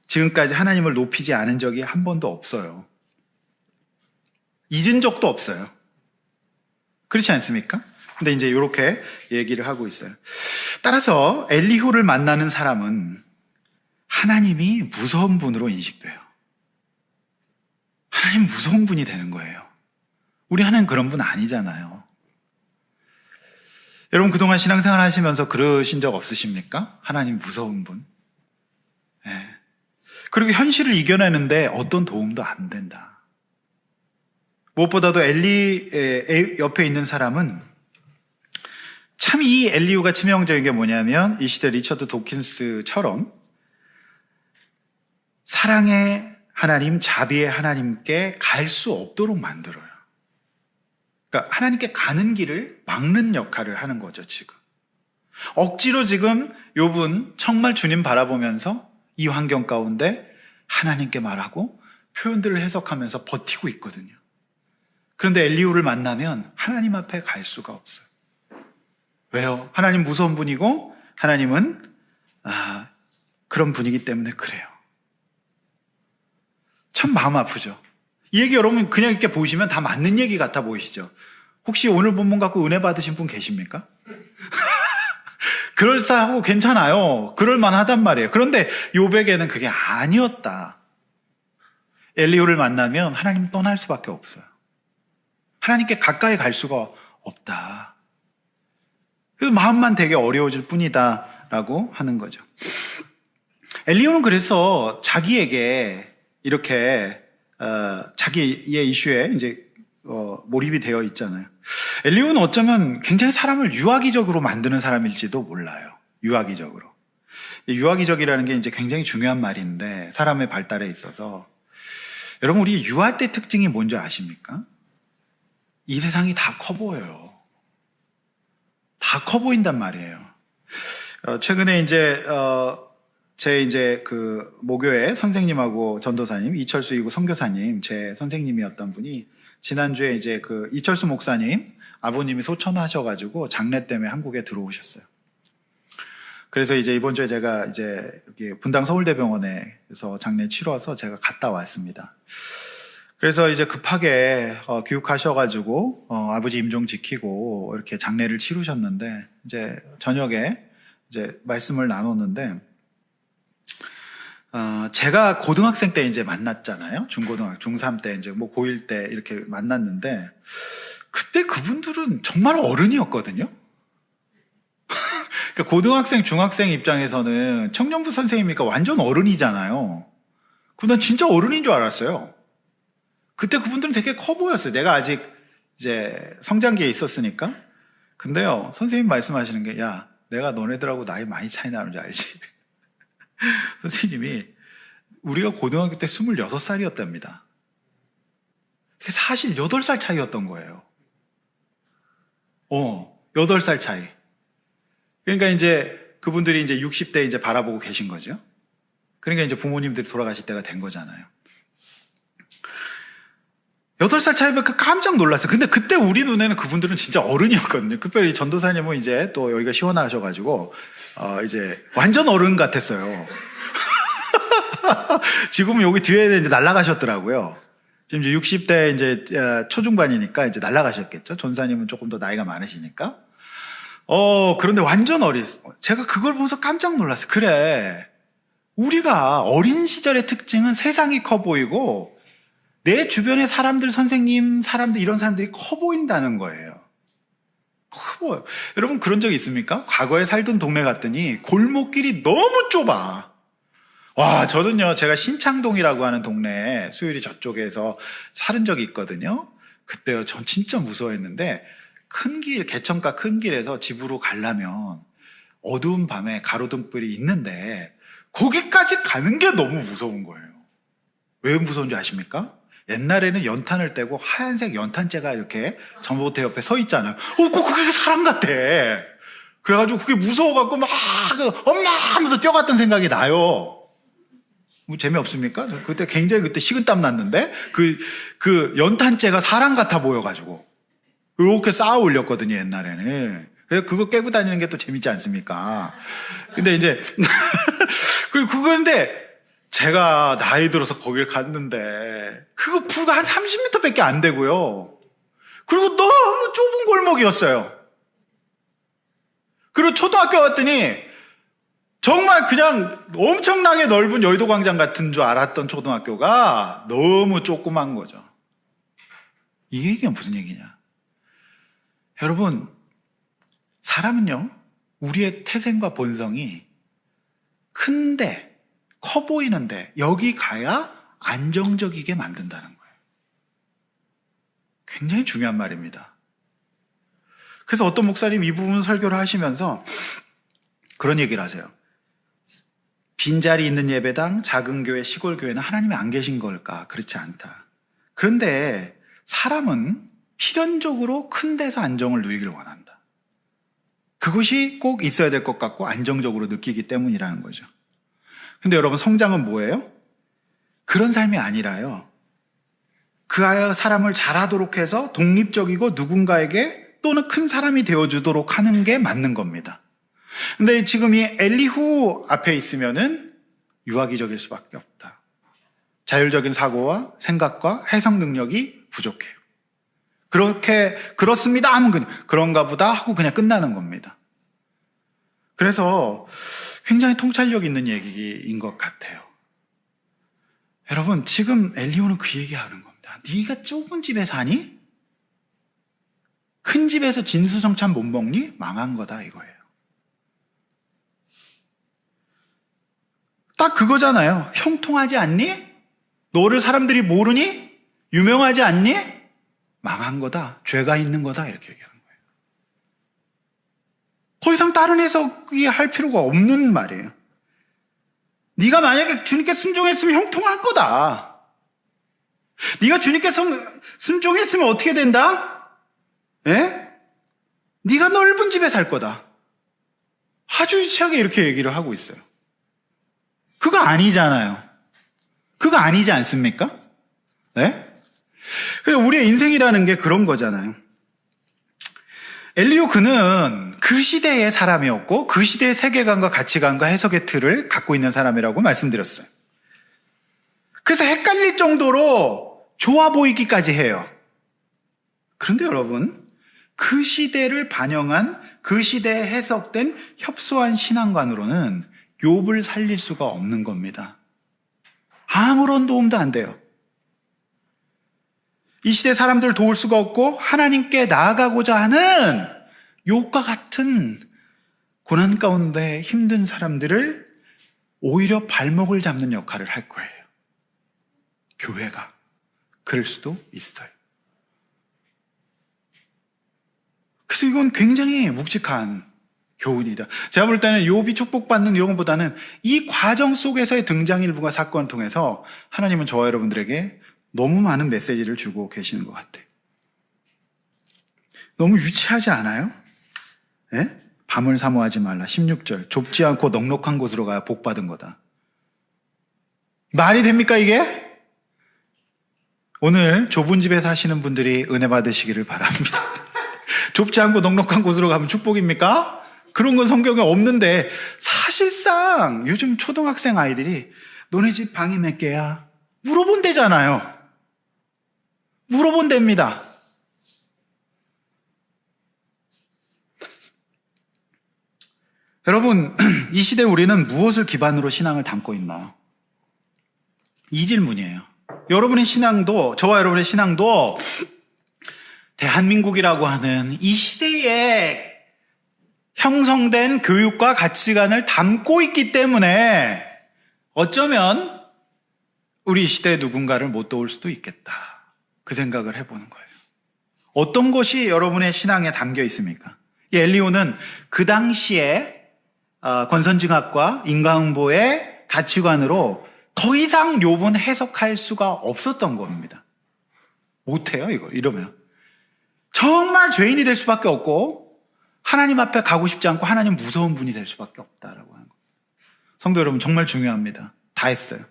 지금까지 하나님을 높이지 않은 적이 한 번도 없어요. 잊은 적도 없어요. 그렇지 않습니까? 근데 이제 이렇게 얘기를 하고 있어요. 따라서 엘리후를 만나는 사람은 하나님이 무서운 분으로 인식돼요. 하나님 무서운 분이 되는 거예요. 우리 하나님 그런 분 아니잖아요. 여러분 그동안 신앙생활 하시면서 그러신 적 없으십니까? 하나님 무서운 분. 그리고 현실을 이겨내는데 어떤 도움도 안 된다. 무엇보다도 엘리 옆에 있는 사람은 참 이 엘리후가 치명적인 게 뭐냐면 이 시대 리처드 도킨스처럼 사랑의 하나님, 자비의 하나님께 갈 수 없도록 만들어요. 그러니까 하나님께 가는 길을 막는 역할을 하는 거죠, 지금. 억지로 지금 욥은 정말 주님 바라보면서 이 환경 가운데 하나님께 말하고 표현들을 해석하면서 버티고 있거든요. 그런데 엘리후를 만나면 하나님 앞에 갈 수가 없어요. 왜요? 하나님 무서운 분이고 하나님은 그런 분이기 때문에 그래요. 참 마음 아프죠. 이 얘기 여러분 그냥 이렇게 보시면 다 맞는 얘기 같아 보이시죠? 혹시 오늘 본문 갖고 은혜 받으신 분 계십니까? 그럴싸하고 괜찮아요. 그럴만하단 말이에요. 그런데 욥에게는 그게 아니었다. 엘리후를 만나면 하나님 떠날 수밖에 없어요. 하나님께 가까이 갈 수가 없다. 그래서 마음만 되게 어려워질 뿐이다 라고 하는 거죠. 엘리후는 그래서 자기에게 이렇게 자기의 이슈에 이제 몰입이 되어 있잖아요. 엘리후는 어쩌면 굉장히 사람을 유아기적으로 만드는 사람일지도 몰라요. 유아기적으로. 유아기적이라는 게 이제 굉장히 중요한 말인데 사람의 발달에 있어서 여러분 우리 유아 때 특징이 뭔지 아십니까? 이 세상이 다 커 보여요. 다 커 보인단 말이에요. 최근에 이제 제 이제 그 모교의 선생님하고 전도사님 이철수 이구 선교사님 제 선생님이었던 분이 지난주에 이제 그 이철수 목사님 아버님이 소천하셔가지고 장례 때문에 한국에 들어오셨어요. 그래서 이제 이번 주에 제가 이제 여기 분당 서울대병원에서 장례 치러서 제가 갔다 왔습니다. 그래서 이제 급하게 귀국하셔가지고 아버지 임종 지키고 이렇게 장례를 치르셨는데 이제 저녁에 이제 말씀을 나눴는데 제가 고등학생 때 이제 만났잖아요. 중3 때 이제 뭐 고1 때 이렇게 만났는데 그때 그분들은 정말 어른이었거든요. 그러니까 고등학생, 중학생 입장에서는 청년부 선생님이니까 완전 어른이잖아요. 난 진짜 어른인 줄 알았어요. 그때 그분들은 되게 커 보였어요. 내가 아직 이제 성장기에 있었으니까. 근데요, 선생님 말씀하시는 게, 야, 내가 너네들하고 나이 많이 차이 나는 줄 알지? 선생님이 우리가 고등학교 때 26살이었답니다. 그게 사실 8살 차이였던 거예요. 8살 차이. 그러니까 이제 그분들이 이제 60대 이제 바라보고 계신 거죠. 그러니까 이제 부모님들이 돌아가실 때가 된 거잖아요. 8살 차이밖에 깜짝 놀랐어요. 근데 그때 우리 눈에는 그분들은 진짜 어른이었거든요. 특별히 전도사님은 이제 또 여기가 시원하셔가지고, 이제 완전 어른 같았어요. 지금은 여기 뒤에 이제 날아가셨더라고요. 지금 이제 60대 이제 초중반이니까 이제 날아가셨겠죠. 전사님은 조금 더 나이가 많으시니까. 그런데 완전 어렸어요. 제가 그걸 보면서 깜짝 놀랐어요. 그래. 우리가 어린 시절의 특징은 세상이 커 보이고, 내 주변의 사람들, 선생님, 사람들, 이런 사람들이 커 보인다는 거예요. 커 보여요. 여러분 그런 적 있습니까? 과거에 살던 동네 갔더니 골목길이 너무 좁아. 와, 저는요, 제가 신창동이라고 하는 동네에 수유리 저쪽에서 살은 적이 있거든요. 그때요, 전 진짜 무서워했는데, 큰 길, 개천가 큰 길에서 집으로 가려면 어두운 밤에 가로등불이 있는데, 거기까지 가는 게 너무 무서운 거예요. 왜 무서운지 아십니까? 옛날에는 연탄을 떼고 하얀색 연탄재가 이렇게 전봇대 옆에 서 있잖아요. 그게 사람 같아. 그래가지고 그게 무서워갖고 막 엄마 하면서 뛰어갔던 생각이 나요. 뭐 재미없습니까? 그때 굉장히 그때 식은땀 났는데 그 연탄재가 사람 같아 보여가지고 이렇게 쌓아 올렸거든요, 옛날에는. 그래서 그거 깨고 다니는 게 또 재밌지 않습니까? 근데 이제 그런데 제가 나이 들어서 거길 갔는데 그거 불과 한 30m 밖에 안 되고요. 그리고 너무 좁은 골목이었어요. 그리고 초등학교 갔더니 정말 그냥 엄청나게 넓은 여의도 광장 같은 줄 알았던 초등학교가 너무 조그만 거죠. 이게 무슨 얘기냐? 여러분, 사람은요, 우리의 태생과 본성이 큰데, 커 보이는데 여기 가야 안정적이게 만든다는 거예요. 굉장히 중요한 말입니다. 그래서 어떤 목사님 이 부분 설교를 하시면서 그런 얘기를 하세요. 빈자리 있는 예배당, 작은 교회, 시골 교회는 하나님이 안 계신 걸까? 그렇지 않다. 그런데 사람은 필연적으로 큰 데서 안정을 누리길 원한다. 그것이 꼭 있어야 될 것 같고 안정적으로 느끼기 때문이라는 거죠. 근데 여러분, 성장은 뭐예요? 그런 삶이 아니라요. 그 사람을 잘하도록 해서 독립적이고 누군가에게 또는 큰 사람이 되어주도록 하는 게 맞는 겁니다. 근데 지금 이 엘리후 앞에 있으면은 유아기적일 수밖에 없다. 자율적인 사고와 생각과 해석 능력이 부족해요. 그렇습니다 하면 그냥 그런가 보다 하고 그냥 끝나는 겁니다. 그래서 굉장히 통찰력 있는 얘기인 것 같아요. 여러분, 지금 엘리후는 그 얘기하는 겁니다. 네가 좁은 집에 사니? 큰 집에서 진수성찬 못 먹니? 망한 거다 이거예요. 딱 그거잖아요. 형통하지 않니? 너를 사람들이 모르니? 유명하지 않니? 망한 거다. 죄가 있는 거다. 이렇게 얘기하는 거예요. 더 이상 다른 해석이 할 필요가 없는 말이에요. 네가 만약에 주님께 순종했으면 형통할 거다. 네가 주님께 순종했으면 어떻게 된다? 예? 네가 넓은 집에 살 거다. 아주 유치하게 이렇게 얘기를 하고 있어요. 그거 아니잖아요. 그거 아니지 않습니까? 네? 우리의 인생이라는 게 그런 거잖아요. 엘리후 그는 그 시대의 사람이었고 그 시대의 세계관과 가치관과 해석의 틀을 갖고 있는 사람이라고 말씀드렸어요. 그래서 헷갈릴 정도로 좋아 보이기까지 해요. 그런데 여러분, 그 시대를 반영한 그 시대에 해석된 협소한 신앙관으로는 욥을 살릴 수가 없는 겁니다. 아무런 도움도 안 돼요. 이 시대 사람들을 도울 수가 없고 하나님께 나아가고자 하는 욥과 같은 고난 가운데 힘든 사람들을 오히려 발목을 잡는 역할을 할 거예요. 교회가. 그럴 수도 있어요. 그래서 이건 굉장히 묵직한 교훈이다. 제가 볼 때는 욥이 축복받는 이런 것보다는 이 과정 속에서의 등장일부가 사건을 통해서 하나님은 저와 여러분들에게 너무 많은 메시지를 주고 계시는 것 같아요. 너무 유치하지 않아요? 예? 밤을 사모하지 말라. 16절. 좁지 않고 넉넉한 곳으로 가야 복받은 거다. 말이 됩니까 이게? 오늘 좁은 집에 사시는 분들이 은혜 받으시기를 바랍니다. 좁지 않고 넉넉한 곳으로 가면 축복입니까? 그런 건 성경에 없는데, 사실상 요즘 초등학생 아이들이 너네 집 방이 몇 개야? 물어본대잖아요. 물어본답니다. 여러분, 이 시대 우리는 무엇을 기반으로 신앙을 담고 있나요? 이 질문이에요. 여러분의 신앙도, 저와 여러분의 신앙도 대한민국이라고 하는 이 시대에 형성된 교육과 가치관을 담고 있기 때문에 어쩌면 우리 시대의 누군가를 못 도울 수도 있겠다. 그 생각을 해보는 거예요. 어떤 것이 여러분의 신앙에 담겨 있습니까? 이 엘리오는 그 당시에 권선징악과 인과응보의 가치관으로 더 이상 욥은 해석할 수가 없었던 겁니다. 못해요, 이거. 이러면. 정말 죄인이 될 수밖에 없고, 하나님 앞에 가고 싶지 않고 하나님 무서운 분이 될 수밖에 없다라고 하는 겁니다. 성도 여러분, 정말 중요합니다. 다 했어요.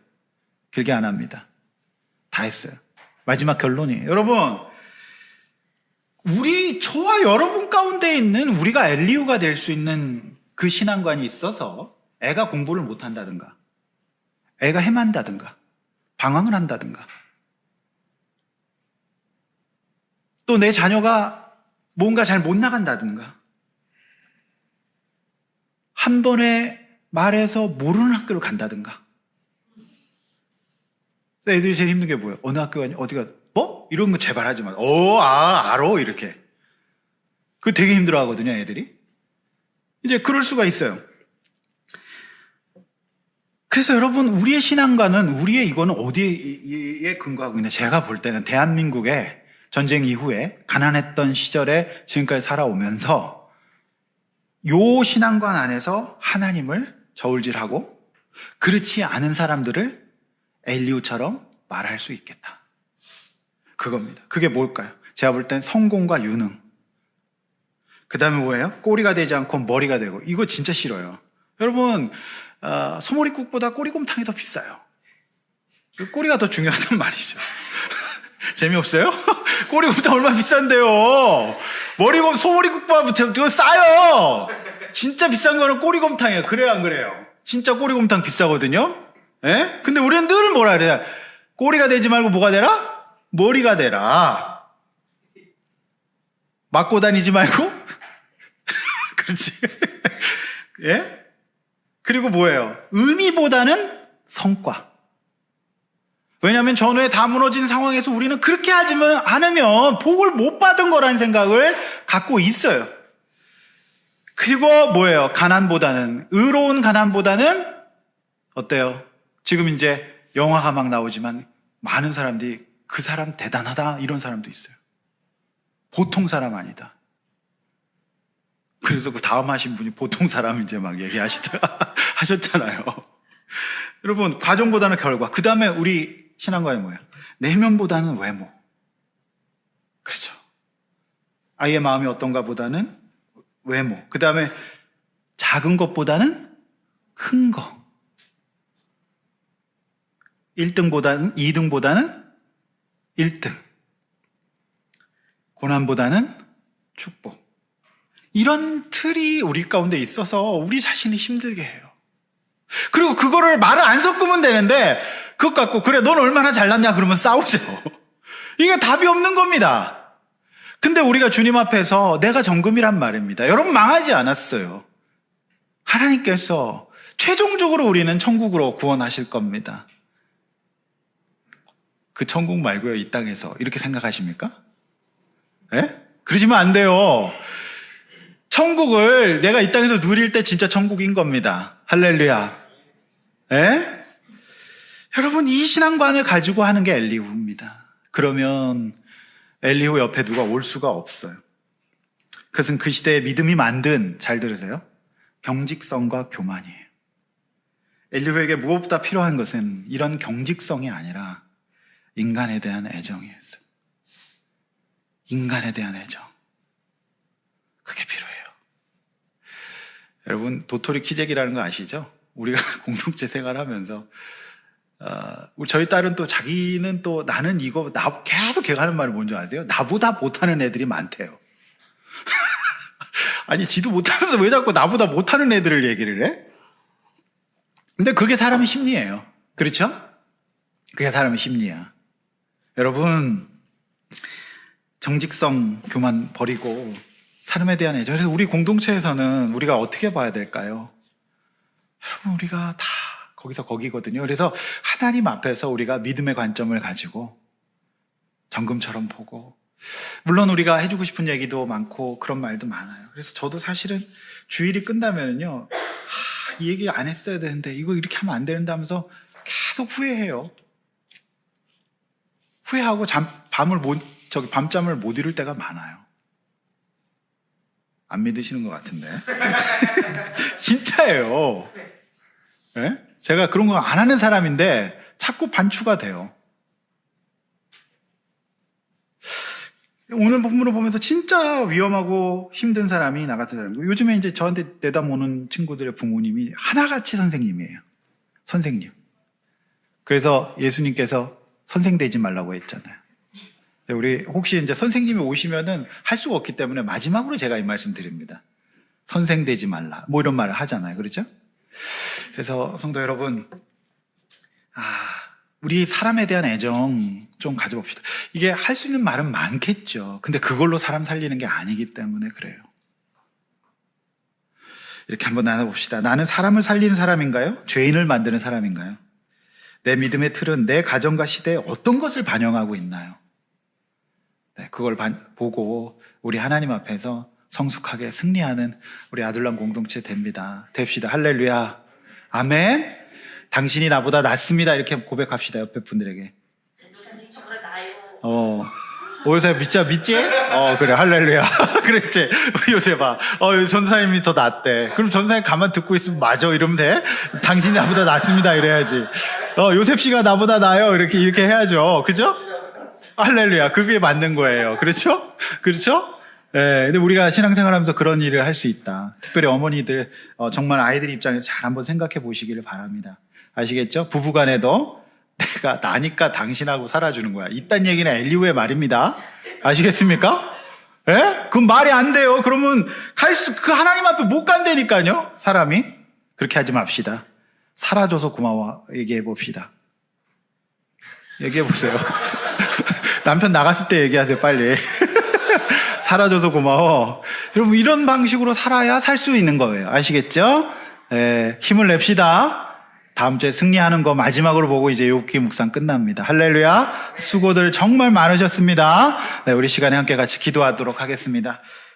길게 안 합니다. 다 했어요. 마지막 결론이에요. 여러분, 저와 여러분 가운데 있는 우리가 엘리후가 될 수 있는 그 신앙관이 있어서 애가 공부를 못한다든가, 애가 헤만다든가, 방황을 한다든가, 또 내 자녀가 뭔가 잘 못 나간다든가, 한 번에 말해서 모르는 학교를 간다든가. 애들이 제일 힘든 게 뭐예요? 어느 학교 가니? 어디가? 뭐? 이런 거 제발 하지 마. 알어. 이렇게. 그거 되게 힘들어 하거든요, 애들이. 이제 그럴 수가 있어요. 그래서 여러분, 우리의 신앙관은, 이거는 어디에 근거하고 있냐? 제가 볼 때는 대한민국의 전쟁 이후에 가난했던 시절에 지금까지 살아오면서 요 신앙관 안에서 하나님을 저울질하고 그렇지 않은 사람들을 엘리후처럼 말할 수 있겠다. 그겁니다. 그게 뭘까요? 제가 볼 땐 성공과 유능. 그 다음에 뭐예요? 꼬리가 되지 않고 머리가 되고. 이거 진짜 싫어요. 여러분, 소머리국보다 꼬리곰탕이 더 비싸요. 꼬리가 더 중요하단 말이죠. 재미없어요? 꼬리곰탕 얼마나 비싼데요? 소머리국보다 더 싸요. 진짜 비싼 거는 꼬리곰탕이에요. 그래요, 안 그래요? 진짜 꼬리곰탕 비싸거든요. 예? 근데 우리는 늘 뭐라 그래요? 꼬리가 되지 말고 뭐가 되라? 머리가 되라. 맞고 다니지 말고? 그렇지. 예? 그리고 뭐예요? 의미보다는 성과. 왜냐하면 전후에 다 무너진 상황에서 우리는 그렇게 않으면 복을 못 받은 거라는 생각을 갖고 있어요. 그리고 뭐예요? 의로운 가난보다는 어때요? 지금 이제 영화가 막 나오지만 많은 사람들이 그 사람 대단하다 이런 사람도 있어요. 보통 사람 아니다. 그래서 그 다음 하신 분이 보통 사람 이제 막 하셨잖아요. 여러분, 과정보다는 결과. 그 다음에 우리 신앙관이 뭐예요? 내면보다는 외모. 그렇죠. 아이의 마음이 어떤가 보다는 외모. 그 다음에 작은 것보다는 큰 거. 2등보다는 1등. 고난보다는 축복. 이런 틀이 우리 가운데 있어서 우리 자신이 힘들게 해요. 그리고 그거를 말을 안 섞으면 되는데 그것 갖고 그래 넌 얼마나 잘났냐 그러면 싸우죠. 이게 답이 없는 겁니다. 근데 우리가 주님 앞에서 내가 정금이란 말입니다. 여러분 망하지 않았어요. 하나님께서 최종적으로 우리는 천국으로 구원하실 겁니다. 그 천국 말고요, 이 땅에서. 이렇게 생각하십니까? 예? 그러시면 안 돼요. 천국을 내가 이 땅에서 누릴 때 진짜 천국인 겁니다. 할렐루야. 예? 여러분, 이 신앙관을 가지고 하는 게 엘리후입니다. 그러면 엘리후 옆에 누가 올 수가 없어요. 그것은 그 시대의 믿음이 만든, 잘 들으세요, 경직성과 교만이에요. 엘리후에게 무엇보다 필요한 것은 이런 경직성이 아니라 인간에 대한 애정이었어요. 인간에 대한 애정. 그게 필요해요. 여러분, 도토리 키재기라는 거 아시죠? 우리가 공동체 생활하면서 저희 딸은 또 자기는 또 나는 이거 계속 걔가 하는 말이 뭔지 아세요? 나보다 못하는 애들이 많대요. 아니 지도 못하면서 왜 자꾸 나보다 못하는 애들을 얘기를 해? 근데 그게 사람의 심리예요. 그렇죠? 그게 사람의 심리야. 여러분 정직성 교만 버리고 사람에 대한 애정. 그래서 우리 공동체에서는 우리가 어떻게 봐야 될까요? 여러분 우리가 다 거기서 거기거든요. 그래서 하나님 앞에서 우리가 믿음의 관점을 가지고 정금처럼 보고, 물론 우리가 해주고 싶은 얘기도 많고 그런 말도 많아요. 그래서 저도 사실은 주일이 끝나면요, 이 얘기 안 했어야 되는데 이거 이렇게 하면 안 되는데 하면서 계속 후회해요. 후회하고 밤잠을 못 이룰 때가 많아요. 안 믿으시는 것 같은데. 진짜예요. 네? 제가 그런 거 안 하는 사람인데 자꾸 반추가 돼요. 오늘 본문을 보면서 진짜 위험하고 힘든 사람이 나 같은 사람이고, 요즘에 이제 저한테 내다보는 친구들의 부모님이 하나같이 선생님이에요. 선생님. 그래서 예수님께서 선생 되지 말라고 했잖아요. 우리 혹시 이제 선생님이 오시면은 할 수가 없기 때문에 마지막으로 제가 이 말씀 드립니다. 선생 되지 말라. 뭐 이런 말을 하잖아요. 그렇죠? 그래서 성도 여러분, 우리 사람에 대한 애정 좀 가져봅시다. 이게 할 수 있는 말은 많겠죠. 근데 그걸로 사람 살리는 게 아니기 때문에 그래요. 이렇게 한번 나눠봅시다. 나는 사람을 살리는 사람인가요? 죄인을 만드는 사람인가요? 내 믿음의 틀은 내 가정과 시대에 어떤 것을 반영하고 있나요? 네, 그걸 보고 우리 하나님 앞에서 성숙하게 승리하는 우리 아둘람 공동체 됩시다. 할렐루야. 아멘. 당신이 나보다 낫습니다. 이렇게 고백합시다. 옆에 분들에게. 전도사님 저보다 나아요. 요새 믿지? 그래. 할렐루야. 그랬지. 요새봐. 전사님이 더 낫대. 그럼 전사님 가만 듣고 있으면 맞아. 이러면 돼? 당신이 나보다 낫습니다. 이래야지. 요셉 씨가 나보다 나아요. 이렇게 해야죠. 그죠? 할렐루야. 그게 맞는 거예요. 그렇죠? 그렇죠? 네, 근데 우리가 신앙생활 하면서 그런 일을 할 수 있다. 특별히 어머니들, 정말 아이들 입장에서 잘 한번 생각해 보시기를 바랍니다. 아시겠죠? 부부간에도 내가 나니까 당신하고 살아주는 거야. 이딴 얘기는 엘리후의 말입니다. 아시겠습니까? 예? 그건 말이 안 돼요. 그러면 그 하나님 앞에 못 간다니까요. 사람이. 그렇게 하지 맙시다. 살아줘서 고마워. 얘기해 봅시다. 얘기해 보세요. 남편 나갔을 때 얘기하세요. 빨리. 살아줘서 고마워. 여러분 이런 방식으로 살아야 살 수 있는 거예요. 아시겠죠? 힘을 냅시다. 다음 주에 승리하는 거 마지막으로 보고 이제 욥기 묵상 끝납니다. 할렐루야. 수고들 정말 많으셨습니다. 네, 우리 시간에 함께 같이 기도하도록 하겠습니다.